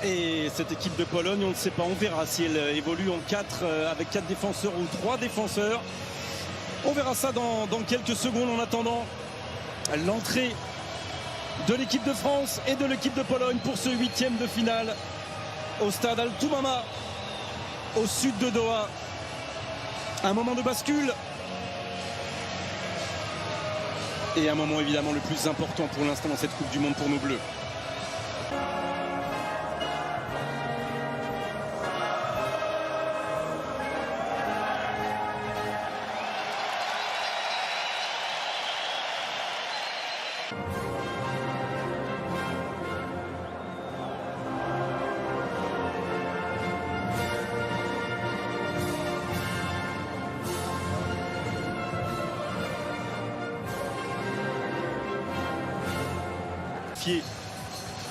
Et cette équipe de Pologne, on ne sait pas, on verra si elle évolue en 4 avec 4 défenseurs ou 3 défenseurs. On verra ça dans quelques secondes. En attendant, l'entrée de l'équipe de France et de l'équipe de Pologne pour ce 8e de finale au stade Al Toumama, au sud de Doha. Un moment de bascule et un moment évidemment le plus important pour l'instant dans cette Coupe du Monde pour nos Bleus.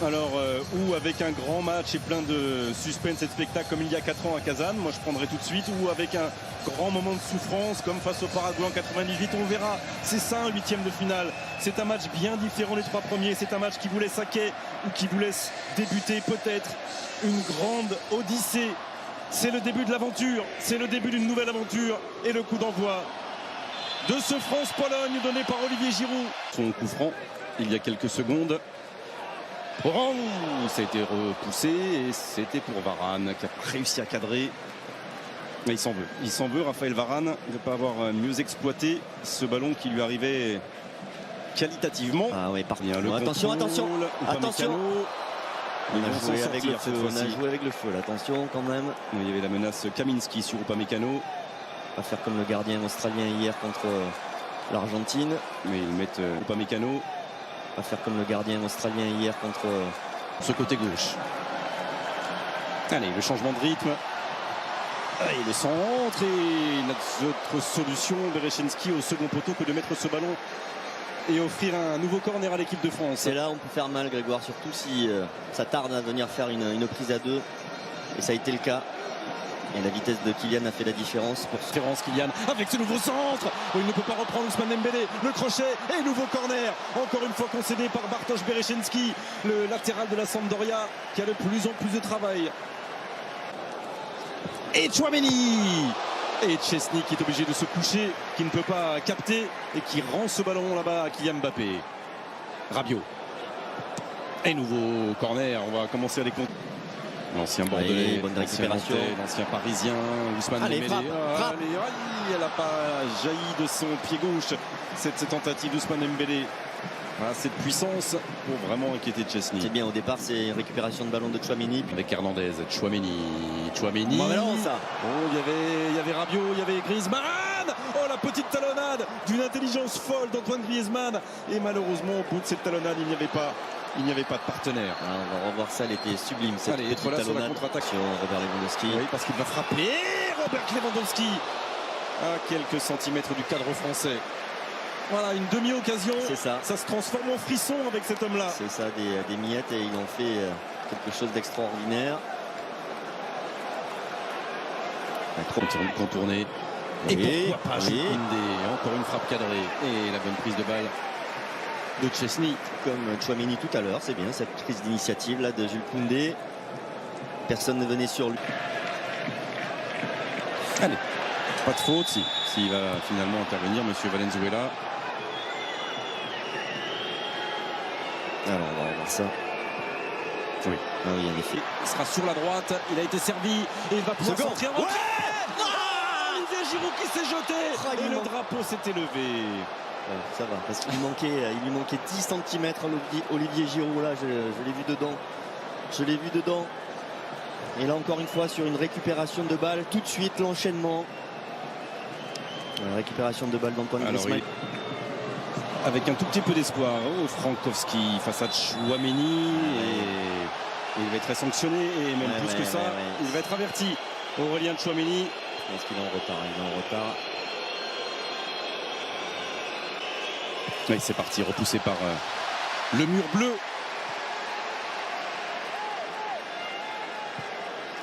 Alors, ou avec un grand match et plein de suspense et de spectacle comme il y a 4 ans à Kazan, moi je prendrais tout de suite, ou avec un grand moment de souffrance comme face au Paraguay en 98, on verra. C'est ça un 8e de finale. C'est un match bien différent des 3 premiers. C'est un match qui vous laisse hacker ou qui vous laisse débuter peut-être une grande odyssée. C'est le début de l'aventure, c'est le début d'une nouvelle aventure et le coup d'envoi de ce France-Pologne donné par Olivier Giroud. Son coup franc il y a quelques secondes. Oh, ça a été repoussé et c'était pour Varane qui a réussi à cadrer. Mais il s'en veut, Raphaël Varane, de ne pas avoir mieux exploité ce ballon qui lui arrivait qualitativement. Ah oui, par contre, attention. On a joué avec le feu, là, attention quand même. Il y avait la menace Kaminski sur Upamecano. On va faire comme le gardien australien hier contre l'Argentine. Mais ils mettent Upamecano. On va faire comme le gardien australien hier contre ce côté gauche. Allez, le changement de rythme. Et le centre. Et notre solution, Berechenski au second poteau, que de mettre ce ballon et offrir un nouveau corner à l'équipe de France. Et là, on peut faire mal, Grégoire, surtout si ça tarde à venir faire une prise à 2. Et ça a été le cas. Et la vitesse de Kylian a fait la différence. Kylian avec ce nouveau centre. Oh, il ne peut pas reprendre Ousmane Dembélé. Le crochet et nouveau corner. Encore une fois concédé par Bartosz Berechenski, le latéral de la Sampdoria, qui a de plus en plus de travail. Et Tchouaméni. Et Chesney qui est obligé de se coucher, qui ne peut pas capter et qui rend ce ballon là-bas à Kylian Mbappé. Rabiot. Et nouveau corner. On va commencer à les compter. L'ancien Bordelais, bonne récupération, l'ancien Parisien, Ousmane Dembélé. Frappe. Elle n'a pas jailli de son pied gauche, cette tentative d'Ousmane Dembélé. Voilà, cette puissance pour vraiment inquiéter Chesney. C'est bien, au départ, c'est récupération de ballon de Tchouaméni. Avec Hernandez, Tchouaméni. Ça. Oh, il y avait Rabiot, il y avait Griezmann. Oh, la petite talonnade d'une intelligence folle d'Antoine Griezmann. Et malheureusement, au bout de cette talonnade, il n'y avait pas de partenaire. Ah, on va revoir ça, elle était sublime cette petite voilà talonnade sur la contre-attaque. Sur Robert Lewandowski. Oui, parce qu'il va frapper Robert Lewandowski à quelques centimètres du cadre français. Voilà, une demi-occasion. C'est ça. Ça se transforme en frisson avec cet homme-là. C'est ça, des miettes, et ils ont fait quelque chose d'extraordinaire. Contourné. Et pourquoi pas encore une frappe cadrée. Et la bonne prise de balle de Chesney. Comme Tchouaméni tout à l'heure, c'est bien cette prise d'initiative là de Jules Koundé. Personne ne venait sur lui. Allez, pas de faute s'il va finalement intervenir, monsieur Valenzuela. Alors on va voir ça. Oui. Ah oui, en effet. Il sera sur la droite, il a été servi et il va pouvoir sortir. Olivier Giroud qui s'est jeté et le drapeau s'est élevé. Ouais, ça va, parce qu'il lui manquait 10 cm à Olivier Giroud. Là, je l'ai vu dedans. Et là, encore une fois, sur une récupération de balle, tout de suite, l'enchaînement. Récupération de balle d'Antoine Griezmann. Avec un tout petit peu d'espoir. Oh, Frankowski face à Tchouaméni. Et il va être sanctionné. Et même plus que ça, il va être averti. Aurélien Tchouaméni. Je pense qu'il est en retard. Oui, c'est parti, repoussé par le mur bleu.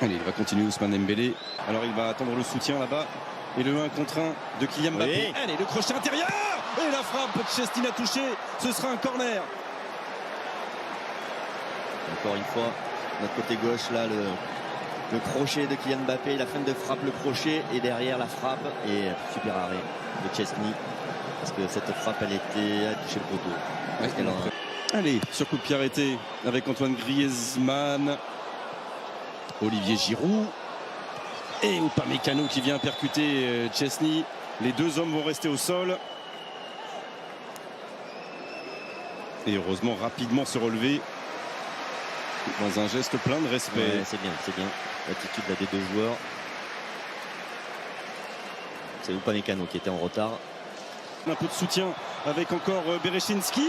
Allez, il va continuer Ousmane Dembélé. Alors il va attendre le soutien là-bas. Et le 1 contre 1 de Kylian Mbappé. Oui. Allez, le crochet intérieur. Et la frappe, Chesney a touché. Ce sera un corner. Encore une fois. Notre côté gauche, là, le crochet de Kylian Mbappé, la fin de frappe, le crochet, et derrière la frappe, et super arrêt de Chesney. Parce que cette frappe, elle était touchée le poteau. Allez, sur coup de pied arrêté avec Antoine Griezmann, Olivier Giroud et Upamecano qui vient percuter Chesney. Les deux hommes vont rester au sol. Et heureusement rapidement se relever dans un geste plein de respect. Ouais, c'est bien, c'est bien. L'attitude là, des deux joueurs. C'est Upamecano qui était en retard. Un peu de soutien avec encore Berechinski.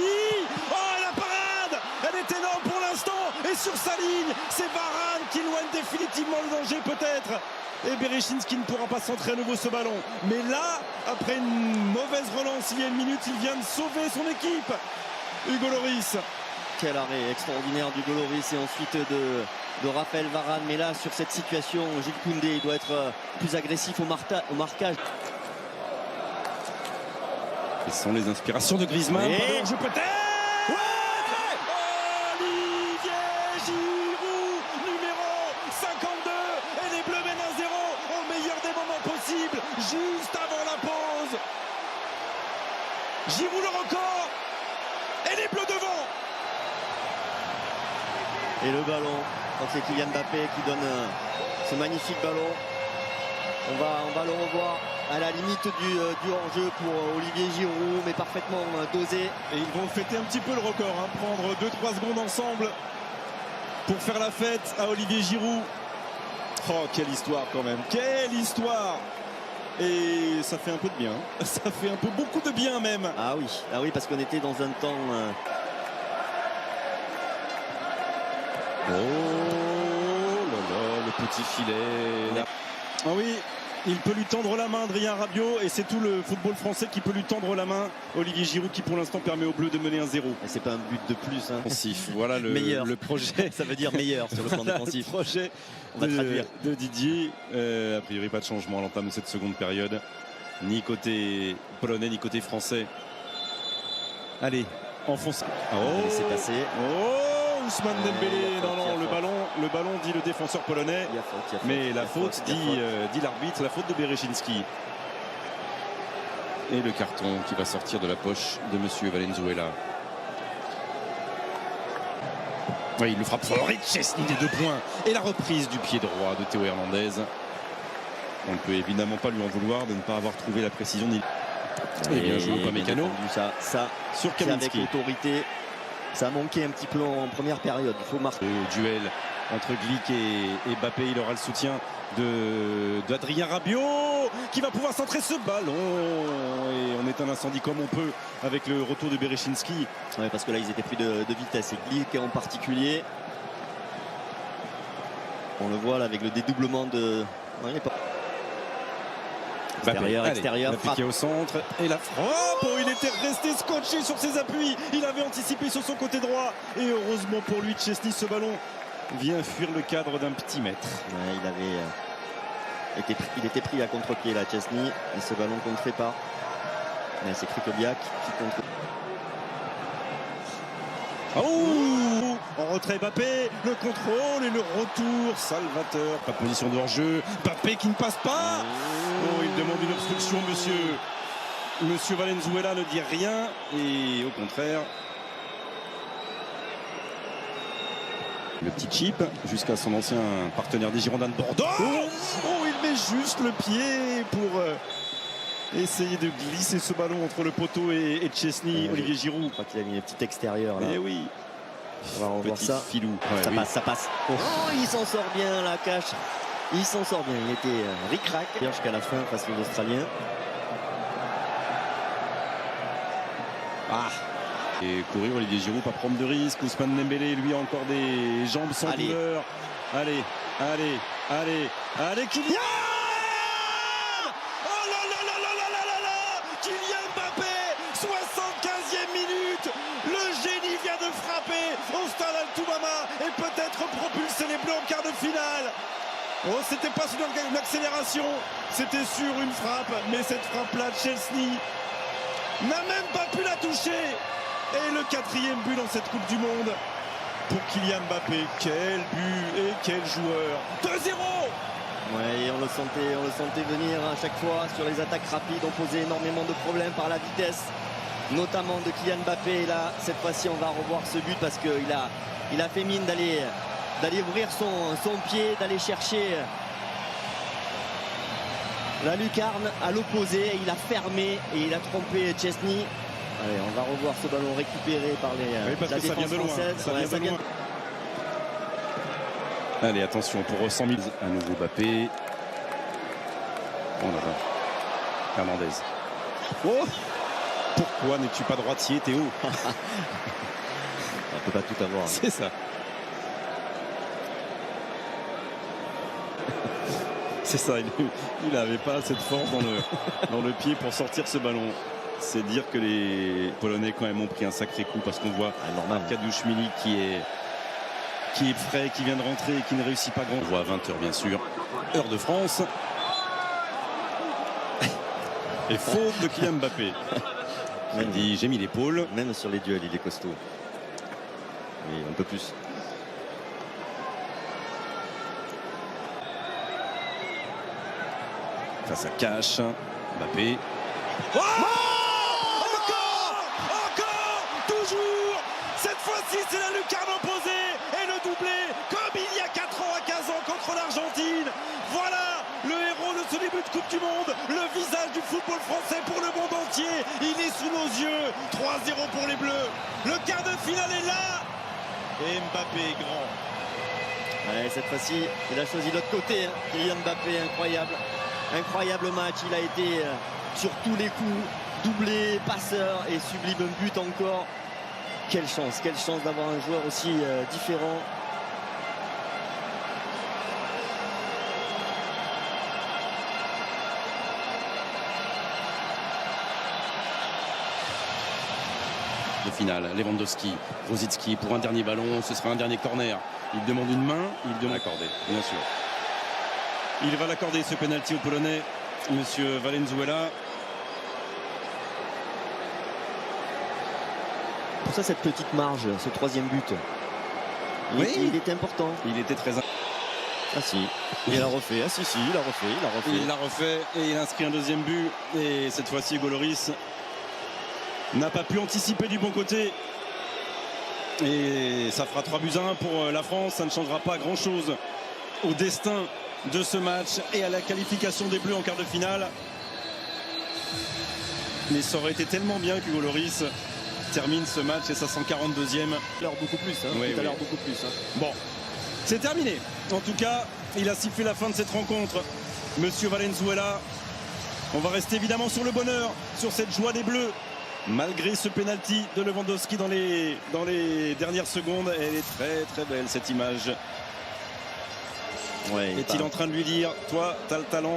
Oh, la parade! Elle est énorme pour l'instant. Et sur sa ligne, c'est Varane qui éloigne définitivement le danger peut-être. Et Berechinski ne pourra pas centrer à nouveau ce ballon. Mais là, après une mauvaise relance il y a une minute, il vient de sauver son équipe. Hugo Lloris. Quel arrêt extraordinaire d'Hugo Lloris et ensuite de Raphaël Varane. Mais là, sur cette situation, Jules Koundé doit être plus agressif au marquage. Ce sont les inspirations de Griezmann. Et... je peut-être. Ouais, Olivier Giroud, numéro 52. Et les Bleus mènent 1-0 au meilleur des moments possibles, juste avant la pause. Giroud le record. Et les Bleus devant. Et le ballon, donc c'est Kylian Mbappé qui donne ce magnifique ballon. On va le revoir à la limite du hors-jeu pour Olivier Giroud, mais parfaitement dosé. Et ils vont fêter un petit peu le record, hein, prendre 2-3 secondes ensemble pour faire la fête à Olivier Giroud. Oh, quelle histoire quand même, quelle histoire! Et ça fait un peu de bien, ça fait un peu beaucoup de bien même. Ah oui, parce qu'on était dans un temps... Oh là là, le petit filet. Là. Ah oui, il peut lui tendre la main, Adrien Rabiot, et c'est tout le football français qui peut lui tendre la main. Olivier Giroud qui pour l'instant permet aux Bleus de mener 1-0. C'est pas un but de plus. Hein. Voilà le projet. Ça veut dire meilleur sur le plan défensif. Le projet de Didier. A priori pas de changement à l'entame de cette seconde période. Ni côté polonais, ni côté français. Allez, enfonce. Oh, c'est passé. Oh, Ousmane Dembélé. Non, le ballon dit le défenseur polonais. Il y a faute, mais la faute dit l'arbitre, la faute de Berechinski. Et le carton qui va sortir de la poche de Monsieur Valenzuela. Oui, il le frappe fort. Et Chesney des 2 points. Et la reprise du pied droit de Théo Hernandez. On ne peut évidemment pas lui en vouloir de ne pas avoir trouvé la précision. Et bien joué Upamecano. Ça sur Kaminski. Avec autorité. Ça a manqué un petit peu en première période. Il faut marquer. Le duel entre Glick et Mbappé. Il aura le soutien d'Adrien Rabiot qui va pouvoir centrer ce ballon. Et on éteint l'incendie comme on peut avec le retour de Berechinski. Ouais, parce que là, ils étaient pris de vitesse. Et Glick en particulier. On le voit là avec le dédoublement de... Ouais, extérieur, appliqué au centre et la frappe. Oh, il était resté scotché sur ses appuis. Il avait anticipé sur son côté droit et heureusement pour lui, Chesney, ce ballon vient fuir le cadre d'un petit mètre. Ouais, il était pris à contre-pied là, Chesney, et ce ballon contré pas. C'est Krychowiak qui contre. Oh, en retrait Mbappé, le contrôle et le retour. Salvateur, pas de position de hors-jeu. Mbappé qui ne passe pas. Oh, il demande une obstruction, Monsieur Valenzuela ne dit rien. Et au contraire, le petit chip jusqu'à son ancien partenaire des Girondins de Bordeaux. Oh, il met juste le pied pour essayer de glisser ce ballon entre le poteau et Chesney. Olivier Giroud. Je crois qu'il a mis un petit extérieur là. Eh oui. On va revoir ça. Filou. Ouais, ça passe. Oh, il s'en sort bien la cache. Il s'en sort bien. Il était ric-rac jusqu'à la fin face aux Australiens. Et courir Olivier Giroud, pas prendre de risque. Ousmane Dembélé, lui, a encore des jambes sans douleur. Allez, Kylian! Oh là là là là là là là là! Kylian Mbappé, 75e minute. Le génie vient de frapper au stade Al-Toubama et peut-être propulser les Bleus en quart de finale. Oh, c'était pas sur une accélération, c'était sur une frappe, mais cette frappe-là, Chesney n'a même pas pu la toucher. Et le 4e but dans cette Coupe du Monde. pour Kylian Mbappé. Quel but et quel joueur. 2-0. Ouais, et on le sentait venir à chaque fois sur les attaques rapides. On posait énormément de problèmes par la vitesse, notamment de Kylian Mbappé. Et là, cette fois-ci, on va revoir ce but parce qu'il a fait mine d'aller ouvrir son pied, d'aller chercher la lucarne à l'opposé. Il a fermé et il a trompé Szczęsny. Allez, on va revoir ce ballon récupéré par la défense française. Ça vient de loin. Allez, attention pour 100 000. À nouveau Mbappé. Oh là là. Hernandez. Oh, pourquoi n'es-tu pas droitier, Théo? On peut pas tout avoir. C'est ça. C'est ça, il n'avait pas cette force dans le pied pour sortir ce ballon. C'est dire que les Polonais quand même ont pris un sacré coup parce qu'on voit Arkadiusz Milik qui est frais, qui vient de rentrer et qui ne réussit pas grand. On voit à 20h bien sûr, heure de France. Et faute de Kylian Mbappé. Il dit j'ai mis l'épaule. Même sur les duels il est costaud. Mais un peu plus. Face à Cash, Mbappé. Oh, encore, toujours. Cette fois-ci, c'est la lucarne opposée et le doublé, comme il y a 4 ans à 15 ans contre l'Argentine. Voilà le héros de ce début de Coupe du Monde, le visage du football français pour le monde entier. Il est sous nos yeux. 3-0 pour les Bleus. Le quart de finale est là. Et Mbappé est grand. Ouais, cette fois-ci, il a choisi l'autre côté. Kylian Mbappé, incroyable. Incroyable match, il a été sur tous les coups, doublé, passeur et sublime but encore. Quelle chance d'avoir un joueur aussi différent. De finale, Lewandowski, Rosicki pour un dernier ballon, ce sera un dernier corner. Il demande une main, il demande l'accorder, bien sûr. Il va l'accorder ce penalty au Polonais, monsieur Valenzuela. Pour ça, cette petite marge, ce troisième but, il était important. Il était très... Ah si, il a refait. Ah si, il a refait. Et il inscrit un deuxième but. Et cette fois-ci, Hugo Lloris n'a pas pu anticiper du bon côté. Et ça fera 3-1 pour la France. Ça ne changera pas grand-chose au destin de ce match et à la qualification des Bleus en quart de finale. Mais ça aurait été tellement bien qu'Hugo Lloris termine ce match et sa 142e. Beaucoup plus, beaucoup plus. Bon, c'est terminé. En tout cas, il a sifflé la fin de cette rencontre. Monsieur Valenzuela, on va rester évidemment sur le bonheur, sur cette joie des Bleus. Malgré ce penalty de Lewandowski dans les dernières secondes, elle est très très belle cette image. Ouais, est-il en train de lui dire, toi, t'as le talent?